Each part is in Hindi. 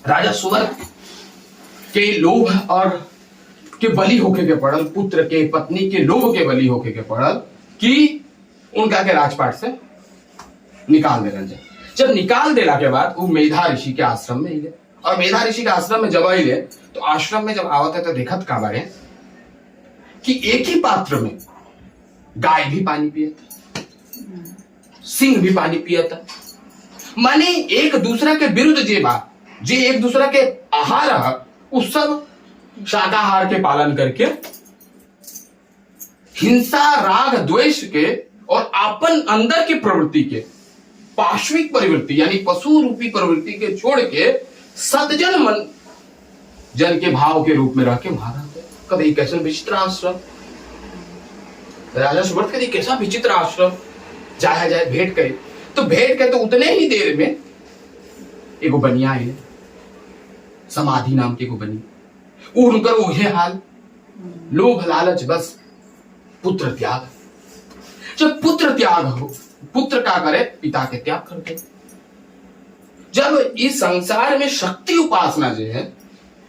राजा सुवर्त के लोभ और के बलि होके के पड़ल, पुत्र के पत्नी के लोभ के बलि होके के पड़ल कि उनका के राजपाट से निकाल देना जाए। जब निकाल देला के बाद वो मेधा ऋषि के आश्रम में हिले, और मेधा ऋषि के आश्रम में जब आइले तो आश्रम में जब आवत है तो देखत का बारे कि एक ही पात्र में गाय भी पानी पियता, सिंह भी पानी पियता, माने एक दूसरा के विरुद्ध जे बा, जे एक दूसरा के आहार है उस सब शाकाहार के पालन करके हिंसा राग द्वेष के और आपन अंदर की प्रवृत्ति के पाश्विक प्रवृत्ति यानी पशु रूपी प्रवृत्ति के छोड़ के सदजन मन जन के भाव के रूप में रह के वहां रहते। कभी कैसा विचित्र आश्रम, राजा सुवर्त कभी कैसा विचित्र आश्रम, जाया जाए भेंट करे तो भेंट करे तो उतने ही देर में एगो बनिया है, समाधि नाम के एगो बनी, उनकर उहे हाल, लोभ लालच बस पुत्र त्याग। जब पुत्र त्याग हो, पुत्र का करे, पिता के त्याग करते। जब इस संसार में शक्ति उपासना जो है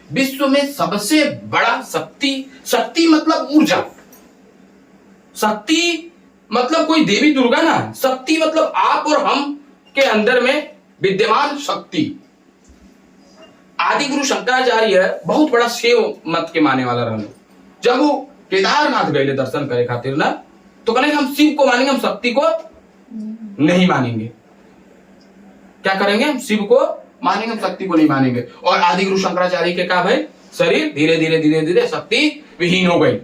विश्व में सबसे बड़ा शक्ति मतलब ऊर्जा, शक्ति मतलब कोई देवी दुर्गा ना, शक्ति मतलब आप और हम के अंदर में विद्यमान शक्ति। आदि गुरु शंकराचार्य बहुत बड़ा शिव मत के माने वाला रहने। जब वो केदारनाथ गए दर्शन करे खातिर ना, तो कहने हम शिव को मानेंगे, हम शक्ति को नहीं मानेंगे। क्या करेंगे? हम शिव को मानेंगे, हम शक्ति को नहीं मानेंगे। और आदि गुरु शंकराचार्य के कहा भाई शरीर धीरे धीरे धीरे धीरे शक्ति विहीन हो गई,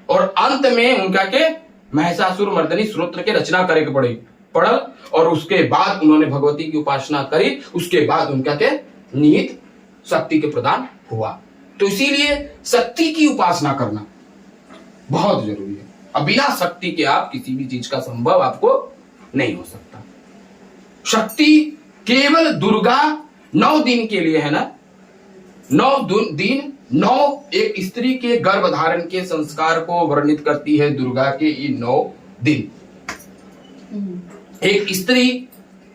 और अंत में उनका के महिषासुर मर्दनी स्तोत्र के रचना करे के पड़ल, और उसके बाद उन्होंने भगवती की उपासना करी। उसके बाद उनका के निहित शक्ति के प्रदान हुआ। तो इसीलिए शक्ति की उपासना करना बहुत जरूरी है। अब बिना शक्ति के आप किसी भी चीज का संभव आपको नहीं हो सकता। शक्ति केवल दुर्गा 9 दिन के लिए है ना, 9 दिन 9 एक स्त्री के गर्भ धारण के संस्कार को वर्णित करती है दुर्गा के ये 9 दिन। एक स्त्री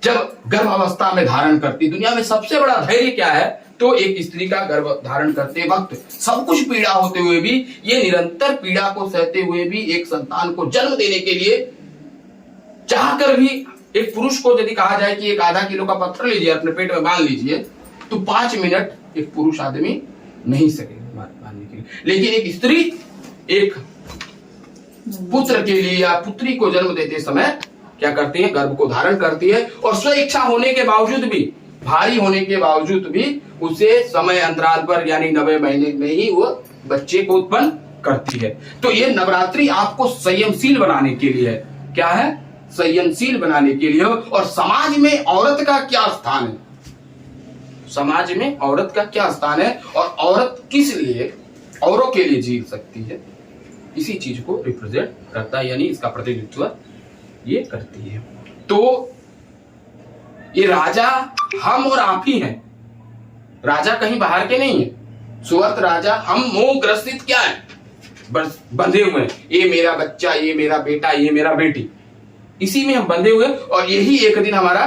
जब गर्भावस्था में धारण करती, दुनिया में सबसे बड़ा धैर्य क्या है? तो एक स्त्री का गर्भ धारण करते वक्त सब कुछ पीड़ा होते हुए भी, ये निरंतर पीड़ा को सहते हुए भी एक संतान को जन्म देने के लिए चाहकर भी, एक पुरुष को यदि कहा जाए कि एक आधा किलो का पत्थर लीजिए अपने पेट में बांध लीजिए, तो 5 मिनट एक पुरुष आदमी नहीं सकेगा बांधने के लिए। लेकिन एक स्त्री एक पुत्र के लिए या पुत्री को जन्म देते समय क्या करती है? गर्भ को धारण करती है, और स्वेच्छा होने के बावजूद भी, भारी होने के बावजूद भी उसे समय अंतराल पर यानी 90 महीने में ही वो बच्चे को उत्पन्न करती है। तो ये नवरात्रि आपको संयमशील बनाने के लिए है। क्या है? संयमशील बनाने के लिए। और समाज में औरत का क्या स्थान है? समाज में औरत का क्या स्थान है और औरत किस लिए, औरों के लिए जी सकती है, इसी चीज को रिप्रेजेंट करता है, यानी इसका प्रतिनिधित्व ये करती है। तो ये राजा हम और आप ही हैं, राजा कहीं बाहर के नहीं है। सुवर्त राजा हम मोह ग्रसित क्या है? बस बंधे हुए हैं, ये मेरा बच्चा, ये मेरा बेटा, ये मेरा बेटी, इसी में हम बंधे हुए, और यही एक दिन हमारा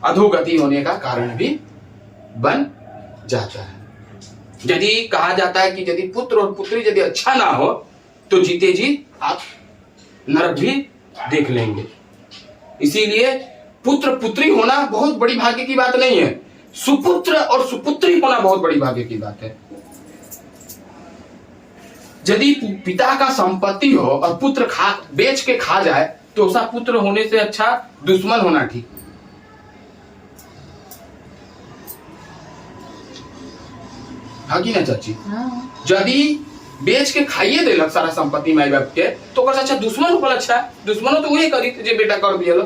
अधोगति होने का कारण भी बन जाता है। यदि कहा जाता है कि यदि पुत्र और पुत्री यदि अच्छा ना हो तो जीते जी आप नरक भी देख लेंगे। इसीलिए पुत्र पुत्री होना बहुत बड़ी भाग्य की बात नहीं है, सुपुत्र और सुपुत्री होना बहुत बड़ी भाग्य की बात है। यदि पिता का संपत्ति हो और पुत्र बेच के खा जाए तो ऐसा पुत्र होने से अच्छा दुश्मन होना ठीक। हाँ कि ना चाची? यदि बेच के खाइए देलक सारा संपत्ति माई बाप के, तो अच्छा दुश्मन पर अच्छा दुश्मनों तो वही करी जे बेटा कर दिया लो।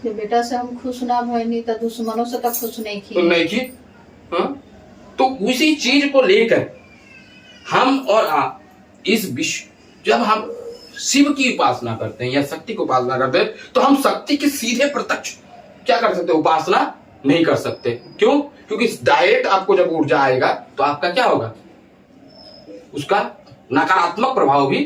जे बेटा से हम खुश ना भइनी तो दुश्मनों से तो खुश नहीं की, तो नहीं की। हाँ? तो उसी चीज को लेकर हम और आप इस विश्व, जब हम शिव की उपासना करते हैं या शक्ति की उपासना करते हैं, तो हम शक्ति की सीधे प्रत्यक्ष क्या कर सकते हैं? उपासना नहीं कर सकते। क्यों? क्योंकि डायरेक्ट आपको जब ऊर्जा आएगा तो आपका क्या होगा? उसका नकारात्मक प्रभाव भी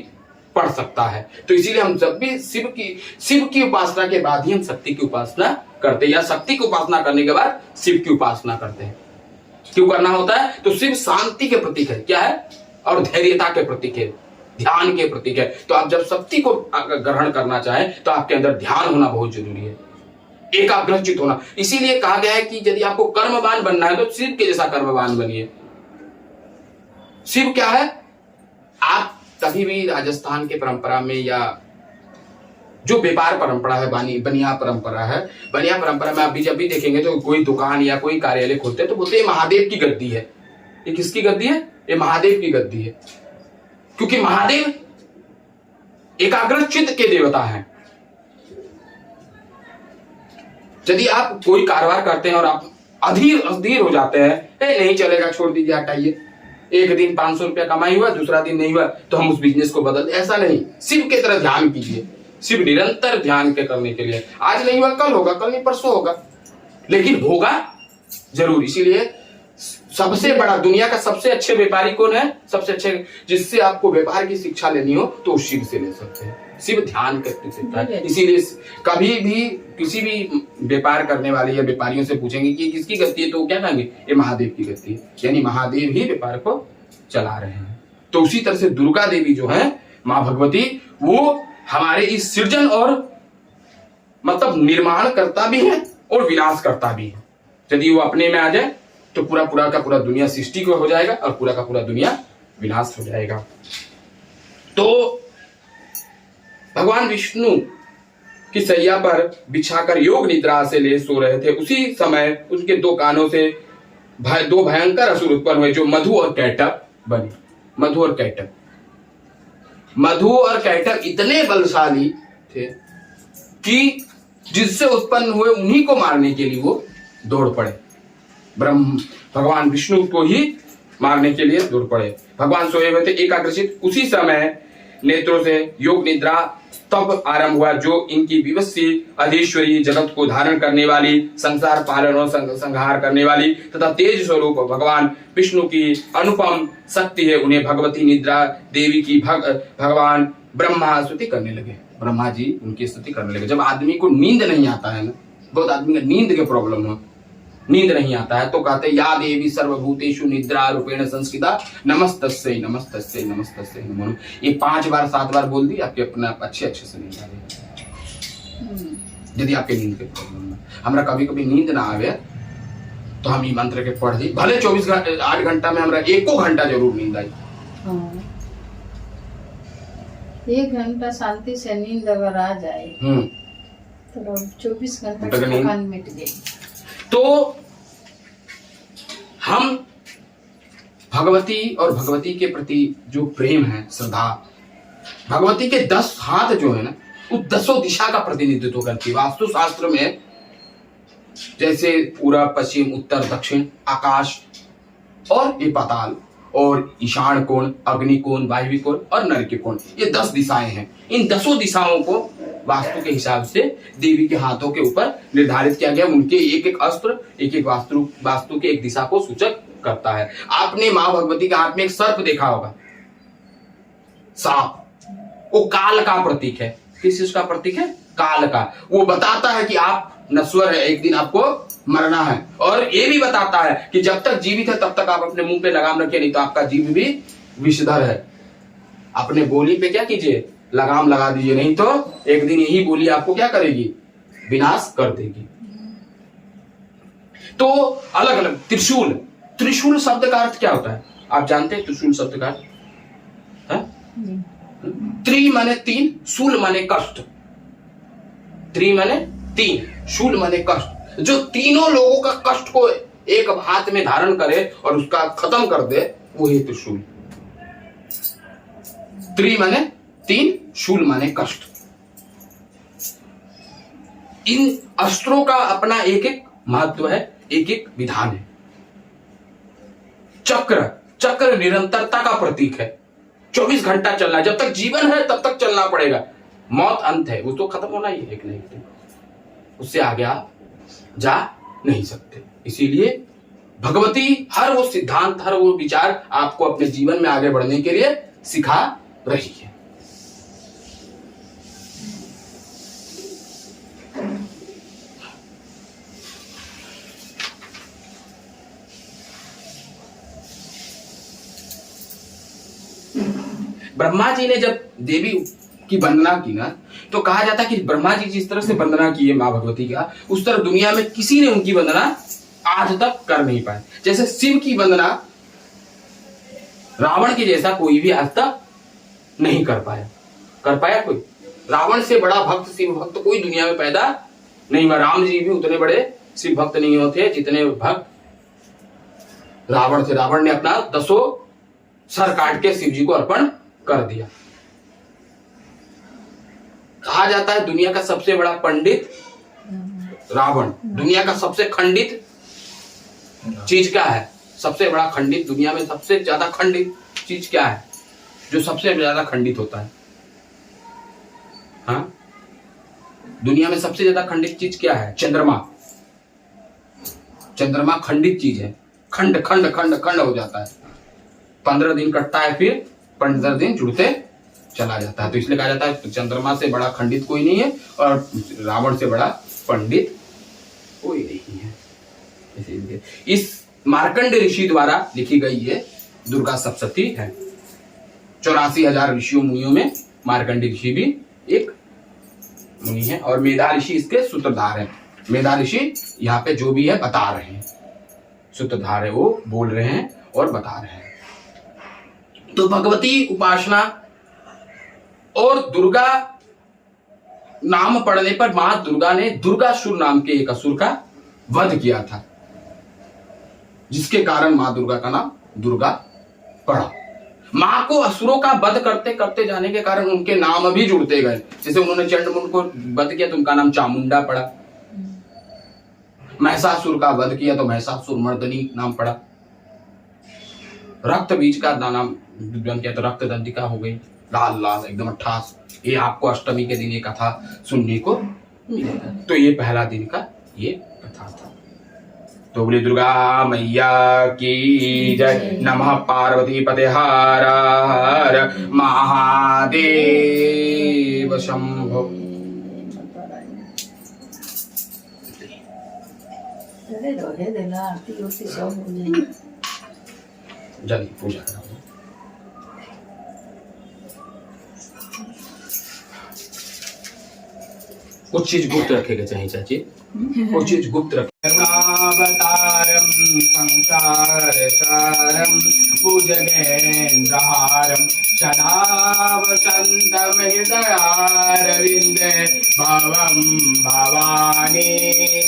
पड़ सकता है। तो इसीलिए हम जब भी शिव की उपासना के बाद ही हम शक्ति की उपासना करते हैं, या शक्ति की उपासना करने के बाद शिव की उपासना करते हैं। क्यों करना होता है? तो शिव शांति के प्रतीक है, क्या है, और धैर्यता के प्रतीक है, ध्यान के प्रतीक है। तो आप जब शक्ति को ग्रहण करना चाहें तो आपके अंदर ध्यान होना बहुत जरूरी है, एकाग्रचित होना। इसीलिए कहा गया है कि यदि आपको कर्मवान बनना है तो शिव के जैसा कर्मवान बनिए। शिव क्या है? आप कभी भी राजस्थान के परंपरा में या जो व्यापार परंपरा है, बनिया परंपरा है, बनिया परंपरा में आप जब भी देखेंगे तो कोई दुकान या कोई कार्यालय खोलते हैं तो बोलते हैं महादेव की गद्दी है। ये किसकी गद्दी है? ये महादेव की गद्दी है, क्योंकि महादेव एकाग्रचित्त के देवता हैं। यदि आप कोई कारोबार करते हैं और आप अधीर हो जाते हैं, नहीं चलेगा, छोड़ दीजिए, हटाइए, एक दिन 500 रुपया कमाई हुआ, दूसरा दिन नहीं हुआ तो हम उस बिजनेस को बदल, ऐसा नहीं। शिव की तरह ध्यान कीजिए। शिव निरंतर ध्यान के करने के लिए, आज नहीं हुआ कल होगा, कल नहीं परसों होगा, लेकिन होगा जरूर। इसीलिए सबसे बड़ा, दुनिया का सबसे अच्छे व्यापारी कौन है? सबसे अच्छे, जिससे आपको व्यापार की शिक्षा लेनी हो तो शिव से ले सकते हैं। शिव ध्यान करते सीखता है। इसीलिए कभी भी किसी भी व्यापार करने वाले या व्यापारियों से पूछेंगे कि किसकी गति है, तो वो क्या कहेंगे? ये महादेव की गति है, यानी महादेव ही व्यापार को चला रहे हैं। तो उसी तरह से दुर्गा देवी जो है, माँ भगवती, वो हमारे इस सृजन और मतलब निर्माण करता भी है और विनाश करता भी है। यदि वो अपने में आ जाए तो पूरा का पूरा दुनिया सृष्टि को हो जाएगा और पूरा का पूरा दुनिया विनाश हो जाएगा। तो भगवान विष्णु की सैया पर बिछाकर योग निद्रा से ले सो रहे थे। उसी समय उनके दो कानों से दो भयंकर असुर उत्पन्न हुए जो मधु और कैटभ बने। मधु और कैटभ इतने बलशाली थे कि जिससे उत्पन्न हुए उन्हीं को मारने के लिए वो दौड़ पड़े। भगवान विष्णु को ही मारने के लिए दौड़ पड़े। भगवान सोए हुए थे एकाग्रचित। उसी समय नेत्रों से योग निद्रा तब आरंभ हुआ जो इनकी विवस्वी अधीश्वरी, जगत को धारण करने वाली, संसार पालन और संहार करने वाली तथा तेज स्वरूप भगवान विष्णु की अनुपम शक्ति है। उन्हें भगवती निद्रा देवी की भगवान ब्रह्मा स्तुति करने लगे। ब्रह्मा जी उनकी स्तुति करने लगे। जब आदमी को नींद नहीं आता है ना, बहुत आदमी का नींद के प्रॉब्लम है, नींद नहीं आता है, तो कहते या देवी सर्वभूतेषु निद्रा रूपेण संस्कृता नमस्तस्यै नमस्तस्यै नमस्तस्यै नमो। ये 5 बार 7 बार बोल दी, आपके अपना अच्छे से नींद आ जाएगी। यदि आपके नींद के प्रॉब्लम है, हमरा कभी कभी नींद ना आवे तो हम ये मंत्र के पढ़ दी, भले 8 घंटा में हमरा 1 घंटा जरूर नींद आई। 1 घंटा शांति से नींद अगर आ जाए तो 24 घंटा की थकान मिट गई। तो हम भगवती और भगवती के प्रति जो प्रेम है, श्रद्धा, भगवती के 10 हाथ जो है ना, वो 10 दिशा का प्रतिनिधित्व करती है। वास्तु शास्त्र में जैसे पूर्व, पश्चिम, उत्तर, दक्षिण, आकाश और ये पाताल और ईशान कोण, अग्नि कोण, वायव्य कोण और नरक कोण, ये 10 दिशाएं हैं। इन 10 दिशाओं को वास्तु के हिसाब से देवी के हाथों के ऊपर निर्धारित किया गया। उनके एक एक अस्त्र, एक एक वास्तु के एक दिशा को सूचक करता है। आपने माँ भगवती के हाथ में एक सर्प देखा होगा, सांप, वो काल का प्रतीक है। किस चीज का प्रतीक है? काल का। वो बताता है कि आप नश्वर है, एक दिन आपको मरना है। और ये भी बताता है कि जब तक जीवित है तब तक आप अपने मुंह पे लगाम रखिए, नहीं तो आपका जीव भी विषधर है। अपने बोली पे क्या कीजिए? लगाम लगा दीजिए, नहीं तो एक दिन यही बोली आपको क्या करेगी? विनाश कर देगी। तो अलग अलग त्रिशूल, त्रिशूल शब्द का अर्थ क्या होता है? आप जानते हैं त्रिशूल शब्द का अर्थ? त्रि माने 3, शूल माने कष्ट। त्रि माने 3, शूल माने कष्ट। जो तीनों लोगों का कष्ट को एक हाथ में धारण करे और उसका खत्म कर दे, वो ही त्रिशूल। त्रि माने 3, शूल माने कष्ट। इन अस्त्रों का अपना एक एक महत्व है, एक एक विधान है। चक्र निरंतरता का प्रतीक है। 24 घंटा चलना है, जब तक जीवन है तब तक चलना पड़ेगा। मौत अंत है, वो तो खत्म होना ही है एक नहीं एक दिन, उससे आगे आप जा नहीं सकते। इसीलिए भगवती हर वो सिद्धांत, हर वो विचार आपको अपने जीवन में आगे बढ़ने के लिए सिखा रही है। ब्रह्मा जी ने जब देवी की वंदना की ना, तो कहा जाता है कि ब्रह्मा जी जिस तरह से वंदना की है माँ भगवती का, उस तरह दुनिया में किसी ने उनकी वंदना आज तक कर नहीं पाए। जैसे शिव की वंदना रावण के जैसा कोई भी आज तक नहीं कर पाया। कर पाया कोई? रावण से बड़ा भक्त, शिव भक्त कोई दुनिया में पैदा नहीं हुआ। राम जी भी उतने बड़े शिव भक्त नहीं होते जितने भक्त रावण थे। रावण ने अपना 10 सर काट के शिव जी को अर्पण कर दिया। कहा जाता है दुनिया का सबसे बड़ा पंडित रावण। दुनिया का सबसे खंडित चीज क्या है? सबसे बड़ा खंडित, दुनिया में सबसे ज्यादा खंडित चीज क्या है? जो सबसे ज्यादा खंडित होता है, हाँ, दुनिया में सबसे ज्यादा खंडित चीज क्या है? चंद्रमा। चंद्रमा खंडित चीज है। खंड खंड खंड खंड हो जाता है। 15 दिन कटता है, फिर 15 दिन जुड़ते चला जाता है। तो इसलिए कहा जाता है चंद्रमा से बड़ा खंडित कोई नहीं है और रावण से बड़ा पंडित कोई नहीं है। इसीलिए इस मार्कंड ऋषि द्वारा लिखी गई ये दुर्गा सप्तशती है। 84,000 ऋषियों मुनियों में मार्कंड ऋषि भी एक मुनि है और मेधा ऋषि इसके सूत्रधार है। मेधा ऋषि यहाँ पे जो भी है बता रहे हैं, सूत्रधार है, वो बोल रहे हैं और बता रहे हैं। तो भगवती उपासना और दुर्गा नाम पढ़ने पर मां दुर्गा ने दुर्गासुर नाम के एक असुर का वध किया था, जिसके कारण मां दुर्गा का नाम दुर्गा पड़ा। मां को असुरों का वध करते करते जाने के कारण उनके नाम भी जुड़ते गए। जैसे उन्होंने चंडमुंड को वध किया तो उनका नाम चामुंडा पड़ा। महिषासुर का वध किया तो महिषासुर मर्दनी नाम पड़ा। रक्त बीज का नाम विद्वान किया तो रक्त दंतिका हो गई। लाल लाल एकदम 28। ये आपको अष्टमी के दिन ये कथा सुनने को मिलेगा। तो ये पहला दिन का ये कथा था। तो बोली दुर्गा मैया की जय। नमः पार्वती पते हर हर महादेव शंभो। जल्दी पूजा करो। कुछ चीज गुप्त रखेगा चाहिए चाची, कुछ चीज गुप्त रखे। करुणावतारम संसार सारम भुजगेन्द्रहारम सदा वसंतम हृदयारविंदे भवम भवानी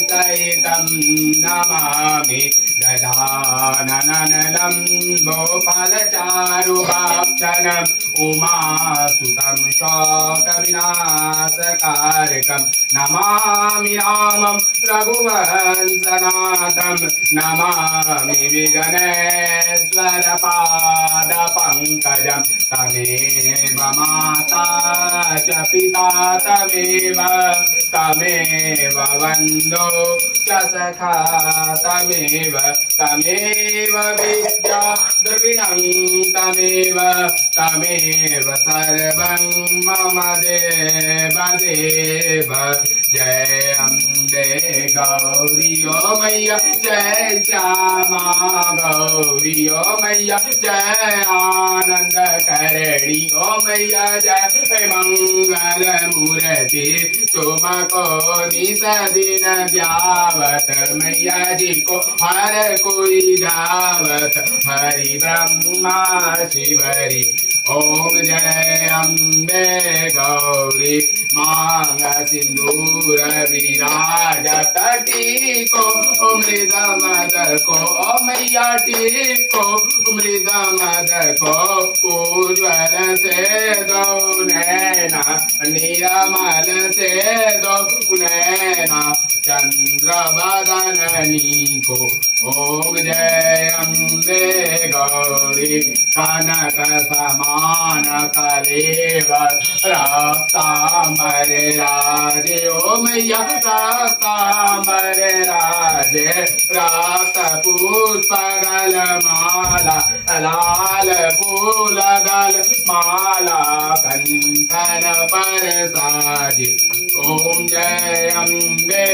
सहितं नमामि। गजाननं गोपालचारुहाक्षरम् उमासुतं शोकविनाशकारकं नमामि रामं रघुवंशनाथं। नमामि विघ्नेश्वरपादपङ्कजं। तमेव माता च पिता तमेव वन्दो च सखा तमेव विद्या द्रविणं तमेव सर्वं मम देव देव। जय अम्बे गौरी ओ मैया, जय श्यामा गौरी ओ मैया, जय आनंद करणी ओ मैया, जय मंगल मूर्ति तुमको निस दिन ध्यावत। मैया जी को हर कोई गावत, हरि ब्रह्मा शिवरी। ओम जय अम्बे गौरी मांग सिंदूर विराजत टीको मृद मद को। मैया टीको मृद मद को उज्ज्वल से दो नैना, निर्मल से दो नैना, चंद्र बदननी को। ओम जय अम्बे गौरी कनक समान कलेवर रक्तांबर राजे। ओ मैया रक्तांबर राजे, रक्त पुष्प गल माला, लाल फूल गल माला, कंठन पर साजे। ओम जय अम्बे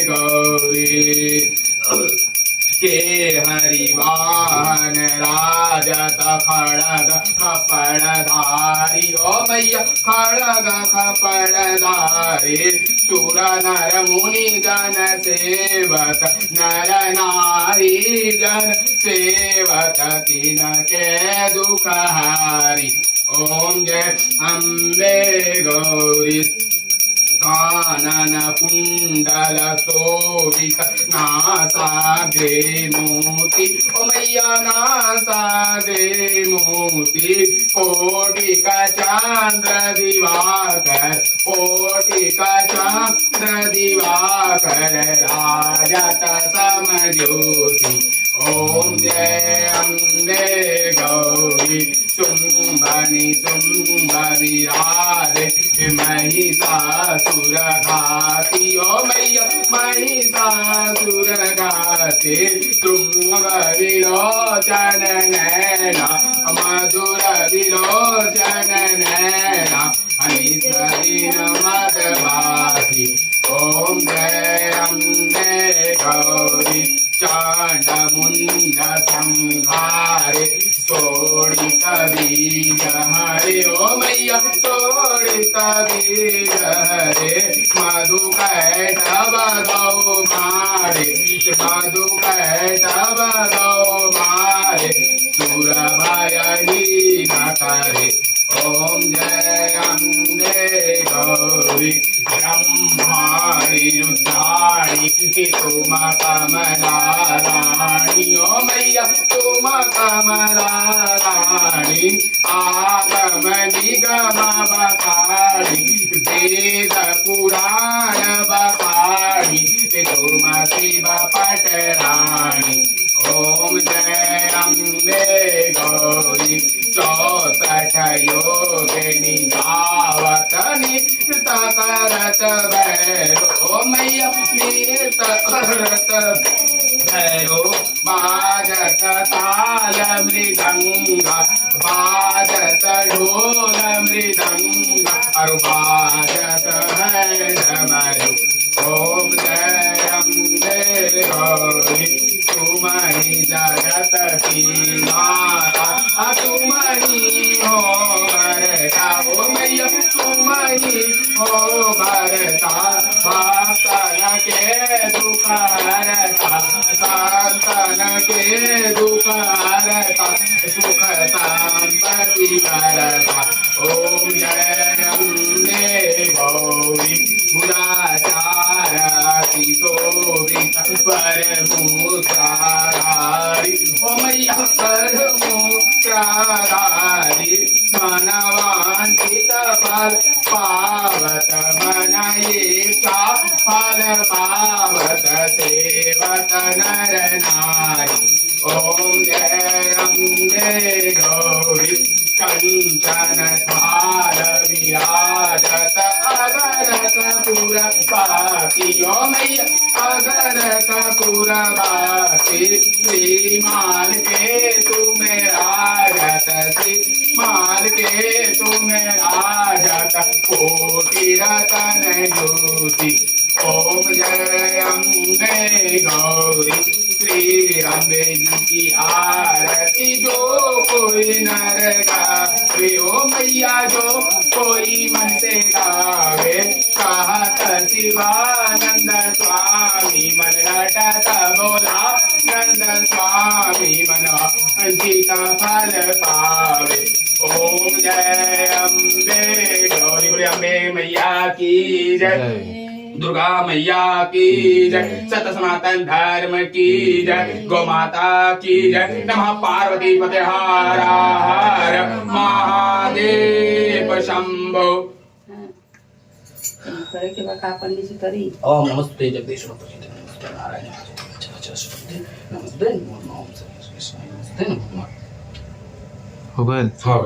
गौरी। के हरिवाहन राजत खड़ग खपड़धारी ओ मैया खड़ग खपड़धारी सुर नर मुनि जन सेवक नर नारी जन सेवक तिन के दुख हारी। ओम जय अम्बे गौरी कानन कुंडल शोभित नासाग्रे मोती ओ मैया नासाग्रे मोती कोटि का चंद्र दिवाकर कोटि का चंद्र दिवाकर राजत समज्योति। ओम जय अम्बे गौरी शुंभनि शुंभरि राधे महिषासुर घाती ओ मैया महिषासुर घाती शुंभ विलोचन नैना मधुर विलोचन नैना हरिशरीर मदभासी। ओम जय अम्बे गौरी चांड मुंड संहारे सोड़ित बीज हरे ओ मैया सोड़ित बीज हरे मधु कैटभ गौ मारे मधु कैटभ गौ मारे सुर भयही न करे। ओम जय अम्बे गौरी ब्रह्माणी रुद्राणी तुम कमला रानी ओ मैया तुम कमला रानी आगम निगम बखानी वेद पुराण बखानी तुम शिव पटरानी। ओम जय अम्बे गौरी 64 योगिनी गावतनी करत भैरो मैया नीत करत भैरो बाजत ताल मृदंगा बाजत ढोल मृदंगा और बाजत है डमरू। ओम जय अम्बे गौरी तुम्हारी जगत की माता तुम्हारी हो भरता ओ मैया तुम्हारी हो भरता भक्तन के दुख हरता संतन के दुख हरता सुख संपत्ति करता। ओम जय अम्बे गौरी बुराचार अति शोभित परमुखारी ओ मैया परमुखारी मनवांछित फल पावत मन इच्छा फल पावत सेवत नर नारी। ओम जय अम्बे गौरी कंचन थाल विराजत अगर कपूर बाती ओ मैया अगर कपूर बाती श्रीमान के तुम्हें राजत श्रीमान के तुम्हें राजत कोटि रतन ज्योति। ओम जय अम्बे गौरी श्री अम्बे जी की आरती जो कोई नर गावे ओ मैया जो कोई मन से गावे कहत शिवानंद स्वामी मन रटत बोला नंद स्वामी मन अंकित फल पावे। ओम जय अम्बे गौरी बोले अम्बे मैया की जय दुर्गा मैया की जय सत सनातन धर्म की जय गौ माता की जय नमः पार्वती पते हर हर महादेव शंभो। करे के बाद अपन नीचे करी ओम नमस्ते जगदीश्वर नमस्ते नारायण नमस्ते नमस्ते हो गए हाँ